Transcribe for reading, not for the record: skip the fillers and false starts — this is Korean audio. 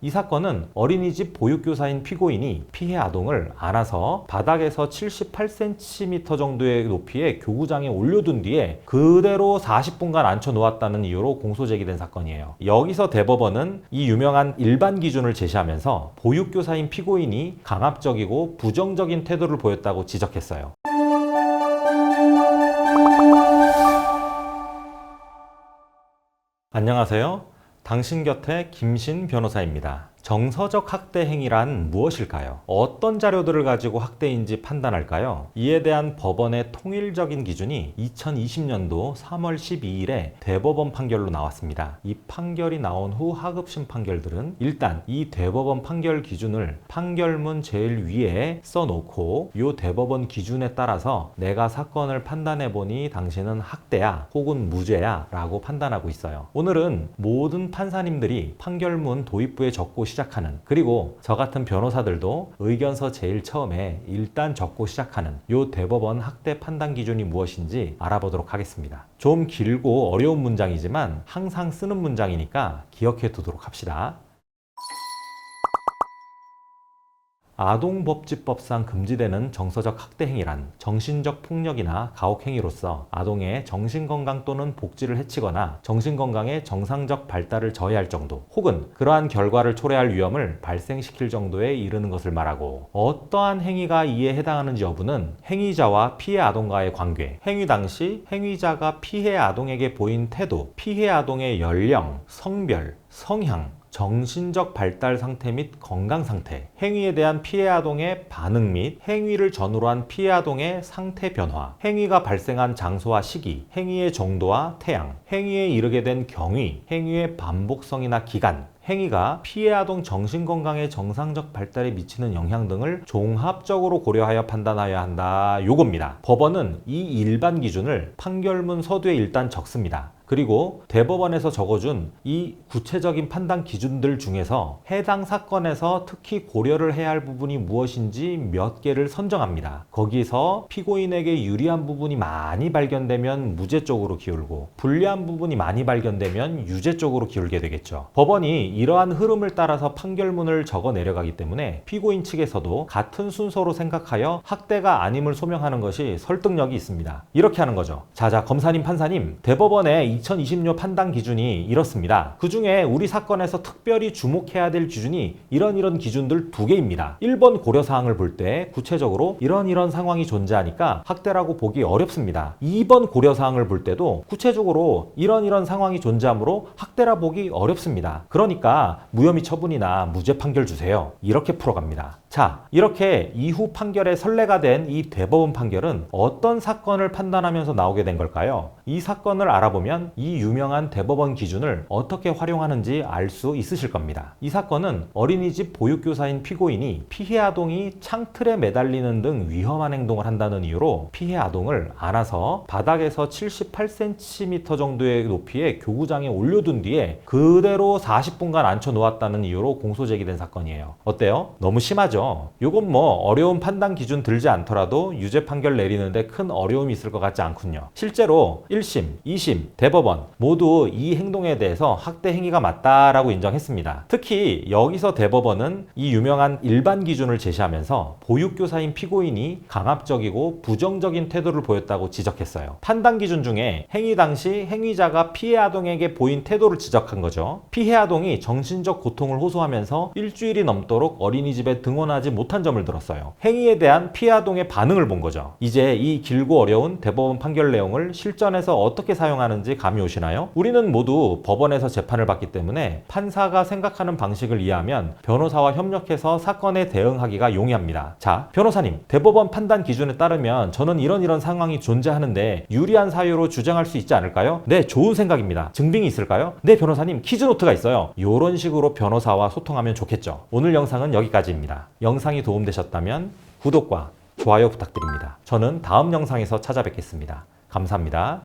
이 사건은 어린이집 보육교사인 피고인이 피해 아동을 안아서 바닥에서 78cm 정도의 높이의 교구장에 올려둔 뒤에 그대로 40분간 앉혀놓았다는 이유로 공소제기된 사건이에요. 여기서 대법원은 이 유명한 일반 기준을 제시하면서 보육교사인 피고인이 강압적이고 부정적인 태도를 보였다고 지적했어요. 안녕하세요. 당신 곁에 김신 변호사입니다. 정서적 학대 행위란 무엇일까요? 어떤 자료들을 가지고 학대인지 판단할까요? 이에 대한 법원의 통일적인 기준이 2020년도 3월 12일에 대법원 판결로 나왔습니다. 이 판결이 나온 후 하급심 판결들은 일단 이 대법원 판결 기준을 판결문 제일 위에 써놓고 이 대법원 기준에 따라서 내가 사건을 판단해보니 당신은 학대야 혹은 무죄야 라고 판단하고 있어요. 오늘은 모든 판사님들이 판결문 도입부에 적고 시작하는, 그리고 저 같은 변호사들도 의견서 제일 처음에 일단 적고 시작하는 요 대법원 학대 판단 기준이 무엇인지 알아보도록 하겠습니다. 좀 길고 어려운 문장이지만 항상 쓰는 문장이니까 기억해 두도록 합시다. 아동복지법상 금지되는 정서적 학대 행위란 정신적 폭력이나 가혹 행위로서 아동의 정신건강 또는 복지를 해치거나 정신건강의 정상적 발달을 저해할 정도 혹은 그러한 결과를 초래할 위험을 발생시킬 정도에 이르는 것을 말하고, 어떠한 행위가 이에 해당하는지 여부는 행위자와 피해 아동과의 관계, 행위 당시 행위자가 피해 아동에게 보인 태도, 피해 아동의 연령, 성별, 성향, 정신적 발달 상태 및 건강 상태, 행위에 대한 피해 아동의 반응 및 행위를 전후로 한 피해 아동의 상태 변화, 행위가 발생한 장소와 시기, 행위의 정도와 태양, 행위에 이르게 된 경위, 행위의 반복성이나 기간, 행위가 피해 아동 정신건강의 정상적 발달에 미치는 영향 등을 종합적으로 고려하여 판단하여야 한다. 요겁니다. 법원은 이 일반 기준을 판결문 서두에 일단 적습니다. 그리고 대법원에서 적어준 이 구체적인 판단 기준들 중에서 해당 사건에서 특히 고려를 해야 할 부분이 무엇인지 몇 개를 선정합니다. 거기서 피고인에게 유리한 부분이 많이 발견되면 무죄 쪽으로 기울고, 불리한 부분이 많이 발견되면 유죄 쪽으로 기울게 되겠죠. 법원이 이러한 흐름을 따라서 판결문을 적어 내려가기 때문에 피고인 측에서도 같은 순서로 생각하여 학대가 아님을 소명하는 것이 설득력이 있습니다. 이렇게 하는 거죠. 자자, 검사님, 판사님, 대법원의 2020년 판단 기준이 이렇습니다. 그 중에 우리 사건에서 특별히 주목해야 될 기준이 이런 기준들 2개입니다. 1번 고려사항을 볼 때 구체적으로 이런 상황이 존재하니까 학대라고 보기 어렵습니다. 2번 고려사항을 볼 때도 구체적으로 이런 상황이 존재하므로 학대라 보기 어렵습니다. 그러니까 무혐의 처분이나 무죄 판결 주세요. 이렇게 풀어갑니다. 자, 이렇게 이후 판결에 선례가 된 이 대법원 판결은 어떤 사건을 판단하면서 나오게 된 걸까요? 이 사건을 알아보면 이 유명한 대법원 기준을 어떻게 활용하는지 알 수 있으실 겁니다. 이 사건은 어린이집 보육교사인 피고인이 피해 아동이 창틀에 매달리는 등 위험한 행동을 한다는 이유로 피해 아동을 안아서 바닥에서 78cm 정도의 높이의 교구장에 올려둔 뒤에 그대로 40분간 앉혀놓았다는 이유로 공소제기된 사건이에요. 어때요? 너무 심하죠? 요건 뭐 어려운 판단 기준 들지 않더라도 유죄 판결 내리는데 큰 어려움이 있을 것 같지 않군요. 실제로 1심, 2심, 대법원 모두 이 행동에 대해서 학대 행위가 맞다라고 인정했습니다. 특히 여기서 대법원은 이 유명한 일반 기준을 제시하면서 보육교사인 피고인이 강압적이고 부정적인 태도를 보였다고 지적했어요. 판단 기준 중에 행위 당시 행위자가 피해 아동에게 보인 태도를 지적한 거죠. 피해 아동이 정신적 고통을 호소하면서 일주일이 넘도록 어린이집에 등원하지 못한 점을 들었어요. 행위에 대한 피해 아동의 반응을 본 거죠. 이제 이 길고 어려운 대법원 판결 내용을 실전에서 어떻게 사용하는지 감이 오시나요? 우리는 모두 법원에서 재판을 받기 때문에 판사가 생각하는 방식을 이해하면 변호사와 협력해서 사건에 대응하기가 용이합니다. 자, 변호사님, 대법원 판단 기준에 따르면 저는 이런 상황이 존재하는데 유리한 사유로 주장할 수 있지 않을까요? 네, 좋은 생각입니다. 증빙이 있을까요? 네, 변호사님, 퀴즈노트가 있어요. 이런 식으로 변호사와 소통하면 좋겠죠. 오늘 영상은 여기까지입니다. 영상이 도움되셨다면 구독과 좋아요 부탁드립니다. 저는 다음 영상에서 찾아뵙겠습니다. 감사합니다.